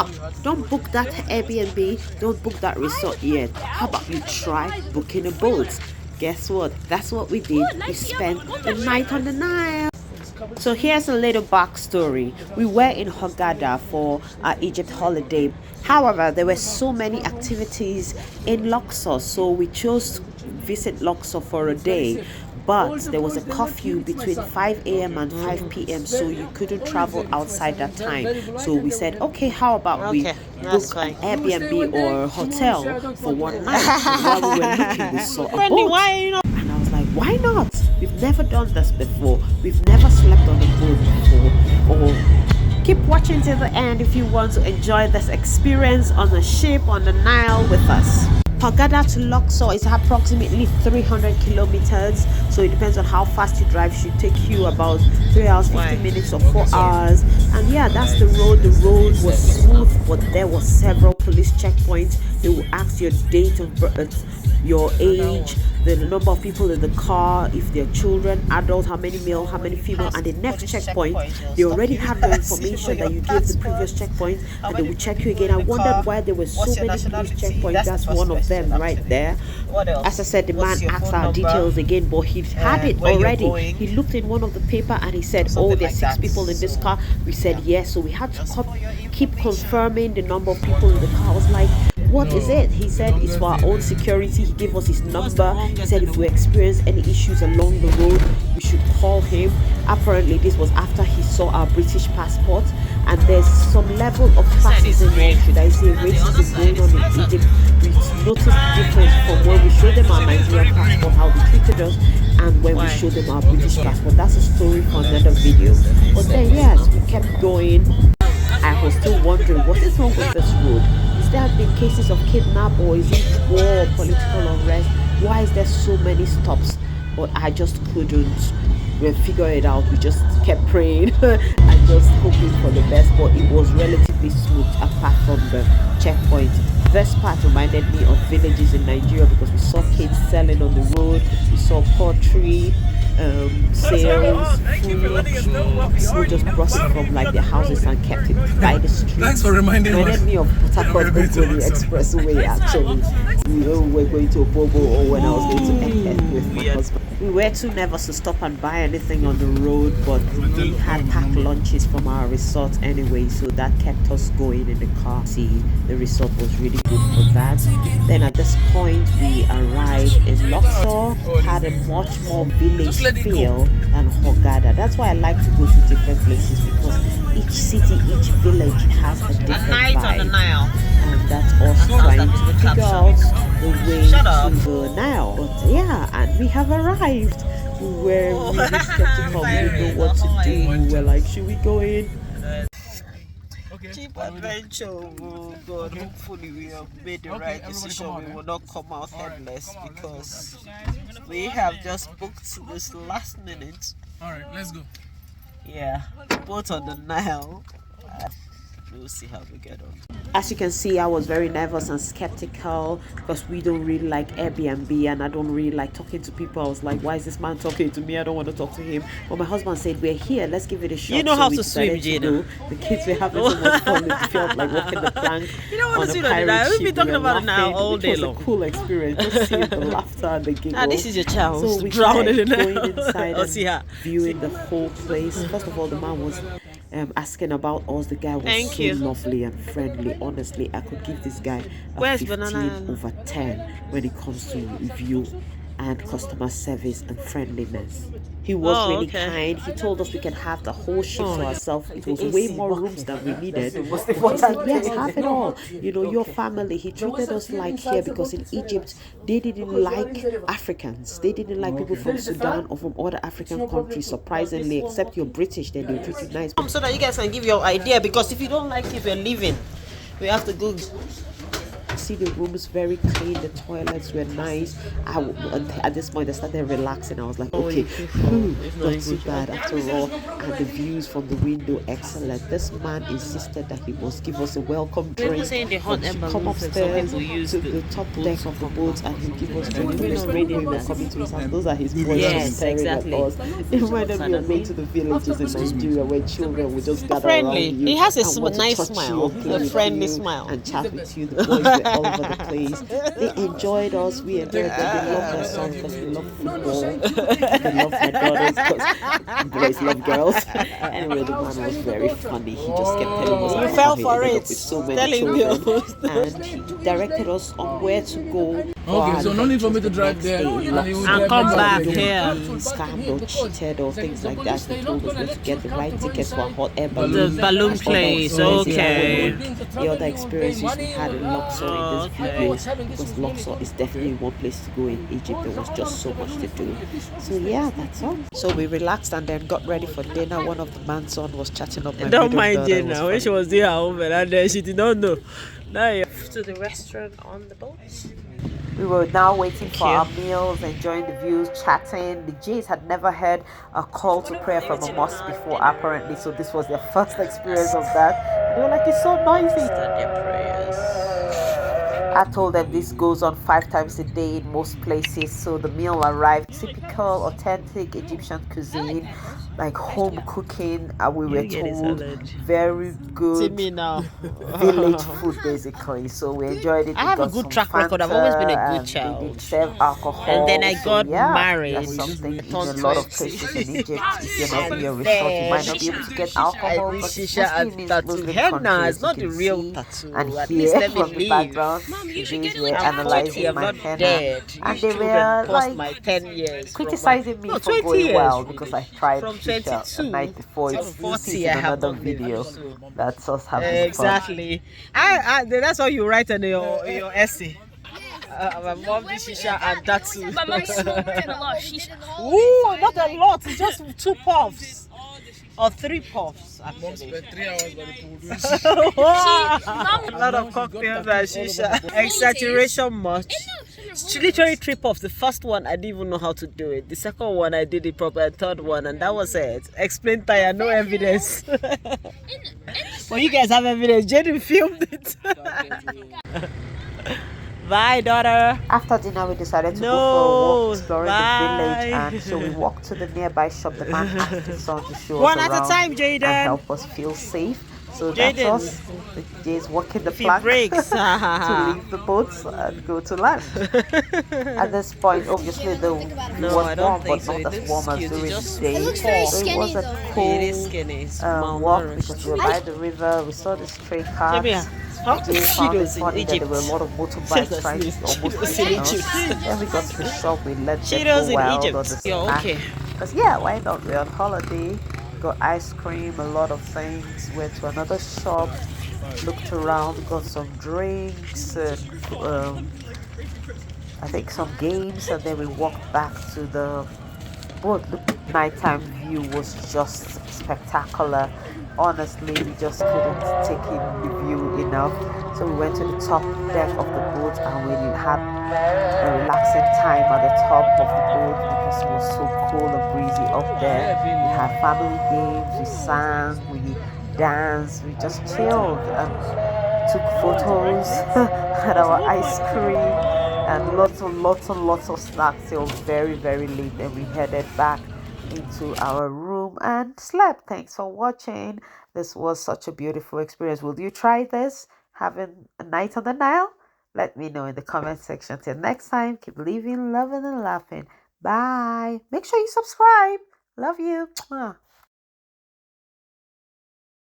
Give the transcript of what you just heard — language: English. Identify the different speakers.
Speaker 1: stop. Don't book that Airbnb. Don't book that resort yet. How about you try booking a boat? Guess what? That's what we did. We spent the night on the Nile. So here's a little backstory. We were in Hurghada for our Egypt holiday. However, there were so many activities in Luxor, so we chose to visit Luxor for a day. But there was a curfew between 5 a.m. and 5 p.m. so you couldn't travel outside that time. So we said, okay, how about we book an Airbnb or hotel for one night? And while we were looking, we saw a boat. And I was like, why not? We've never done this before. We've never slept on a boat before. Or keep watching till the end if you want to enjoy this experience on a ship on the Nile with us. Hurghada to Luxor is approximately 300 kilometers, so it depends on how fast you drive. It should take you about 3 hours 50 minutes or 4 hours. And yeah, that's the road. The road was smooth, but there were several police checkpoints. They will ask your date of birth, your age, the number of people in the car, if they're children, adults, how many male, how many female, and the next checkpoint they already have your information that you gave the previous checkpoint, and they will check you again. I wondered why there were so many police checkpoints. That's one of them right there. As I said, the man asked our details again, but he had it already. He looked in one of the paper and he said, oh, there's 6 people in this car. We said yes, so we had to keep confirming the number of people in the car. I was like, what is it? He said it's for our own security. He gave us his number. He said if we experience any issues along the road, we should call him. Apparently this was after he saw our British passport, and there's some level of classism, or should I say racism, going on in Egypt. We noticed the difference from when we showed them our Nigerian passport, how they treated us, and when we showed them our British passport. That's a story for another video. But then yes, we kept going. I was still wondering, what is wrong with this road? Is there been cases of kidnap, or is it war or political unrest? Why is there so many stops? But I just couldn't figure it out. We just kept praying and just hoping for the best, but it was relatively smooth apart from the checkpoint. This part reminded me of villages in Nigeria because we saw kids selling on the road, we saw poultry, sales, food, just brought it from like their houses and kept it by the street.
Speaker 2: Thanks for reminding us.
Speaker 1: Reminded me of Port Harcourt Expressway actually. We were going to Bobo, or when I was going to Eket with my husband. We were too nervous to stop and buy anything on the road, but we had packed lunches from our resort anyway, so that kept us going in the car. See, the resort was really good for that. Then at this point, we arrived in Luxor, had a much more village feel than Hurghada. That's why I like to go to different places, because each city, each village has a different vibe.
Speaker 3: On the Nile.
Speaker 1: And that's us trying to figure out the way to the Nile. But yeah, and we have arrived. We were really skeptical. We didn't know what to do. We were like, should we go in?
Speaker 3: Cheap adventure, oh God. Hopefully we have made the right decision. We will not come out headless, because we have just booked this last minute.
Speaker 2: Alright, let's go.
Speaker 3: Yeah, both on the Nile. We'll see how we get on.
Speaker 1: As you can see, I was very nervous and skeptical because we don't really like Airbnb, and I don't really like talking to people. I was like, why is this man talking to me? I don't want to talk to him. But my husband said, we're here, let's give it a shot.
Speaker 3: You know how to swim, Gina.
Speaker 1: The kids were having so much fun. It felt like walking the plank.
Speaker 3: You don't want to see that. We've been talking about it now all day long.
Speaker 1: It was a cool experience. Just seeing the laughter and the giggles.
Speaker 3: This is your chance.
Speaker 1: So we
Speaker 3: drown in
Speaker 1: going inside and
Speaker 3: see her.
Speaker 1: viewing the whole place. First of all, the man was asking about us. The guy was lovely and friendly. Honestly, I could give this guy a 15/10 when it comes to review and customer service and friendliness. He was really kind. He told us we can have the whole ship to ourselves. It was way more rooms than we needed. He said, yes, have it all. You know, your family. He treated us like here, because in Egypt, they didn't like Africans. They didn't like people from Sudan or from other African countries, surprisingly, except you're British, then they treat you nice.
Speaker 3: So that you guys can give your idea, because if you don't like it, we're leaving. We have to go
Speaker 1: could see the rooms very clean, the toilets were nice. At this point I started relaxing. I was like, okay, not too bad after all. And the views from the window, excellent. This man insisted that he must give us a welcome drink. Come upstairs to the top deck of the boat and he'll give us drinks. When we were coming to his house, those are his boys staring at us. It reminded me of going to the villages in Nigeria where children would just gather around you.
Speaker 3: He has a
Speaker 1: nice
Speaker 3: smile, a friendly smile,
Speaker 1: and chat with you. The boys were all over the place. They enjoyed us. We enjoyed them. They loved my sons because we love football. They loved my daughters because boys love girls. Anyway, the man was very funny. He just kept telling us
Speaker 3: you fell for it.
Speaker 1: With so many children, and he directed us on where to go.
Speaker 2: Okay, so no need for me to drive there
Speaker 3: and come back here.
Speaker 1: Scammed or cheated or things like that. He told us where to get the right tickets for a hot air balloon.
Speaker 3: The balloon place, okay.
Speaker 1: The other experiences we had in Luxor in this video, because Luxor is definitely one place to go in Egypt. There was just so much to do. So yeah, that's all. So we relaxed and then got ready for dinner. One of the man's son was chatting up my
Speaker 3: Don't mind Jenna. When she was there at home and then she did not know. Now you're to the restaurant on the boat.
Speaker 1: We were now waiting for our meals, enjoying the views, chatting. The Jays had never heard a call to prayer from a mosque before, apparently, so this was their first experience of that. They were like, it's so noisy.
Speaker 3: Start their prayers.
Speaker 1: I told them this goes on 5 times a day in most places. So the meal arrived, typical, authentic Egyptian cuisine, like home cooking. We were told very good village food, basically. So we enjoyed it.
Speaker 3: I have a good track record. I've always been a good child.
Speaker 1: They did serve alcohol.
Speaker 3: And then I got married.
Speaker 1: That's something in a lot of places in Egypt. If you're not in your resort, you might not be able to get alcohol. But
Speaker 3: henna is not the real tattoo.
Speaker 1: And
Speaker 3: at
Speaker 1: here,
Speaker 3: least let me
Speaker 1: from the
Speaker 3: leave.
Speaker 1: background, these were analyzing my henna.
Speaker 3: Dead.
Speaker 1: And they were like
Speaker 3: my 10 years
Speaker 1: criticizing me for going well because I tried
Speaker 3: from
Speaker 1: shisha the night before. It's
Speaker 3: 40
Speaker 1: in another video. That's us having
Speaker 3: exactly. That's what you write in your essay. My mom did shisha and that's it.
Speaker 4: My mom smoked a lot of shisha.
Speaker 3: Ooh, not a lot. It's just 2 puffs. Or 3 puffs.
Speaker 2: Mom spent 3 hours by the pool.
Speaker 3: A lot of cocktails and shisha. Exaggeration much. It's literally 3 puffs. The first one I didn't even know how to do it. The second one I did it proper. The third one, and that was it. Explain tire, no evidence. Well, you guys have evidence. Jaden filmed it. Bye, daughter.
Speaker 1: After dinner, we decided to go for a walk exploring the village, and so we walked to the nearby shop. The man asked his son to show
Speaker 3: One
Speaker 1: us
Speaker 3: at
Speaker 1: around
Speaker 3: a time, Jaden,
Speaker 1: and help us feel safe. So that's us. The Jays walking the plank
Speaker 3: breaks.
Speaker 1: to leave the boats and go to land. At this point, obviously the was warm, but not as warm as during the day.
Speaker 4: It looks very
Speaker 1: So it
Speaker 4: skinny
Speaker 1: was a
Speaker 4: though.
Speaker 1: cool walk because we were by the river. We saw the stray cats. We found it funny that there were a lot of motorbikes trying to almost hit us. Then we got to the shop. We let them go wild on the snack. Because yeah, why not? We're on holiday. Got ice cream, a lot of things. Went to another shop, looked around, got some drinks, and I think some games, and then we walked back to the boat. The nighttime view was just spectacular. Honestly, we just couldn't take in the view enough. So we went to the top deck of the boat and we had a relaxing time at the top of the boat because it was so cool and breezy up there. We had family games, we sang, we danced, we just chilled and took photos, had our ice cream and lots of snacks till very, very late. Then we headed back into our room and slept. Thanks for watching. This was such a beautiful experience. Will you try this, having a night on the Nile? Let me know in the comment section. Till next time, keep living, loving and laughing. Bye. Make sure you subscribe. Love you. Mwah.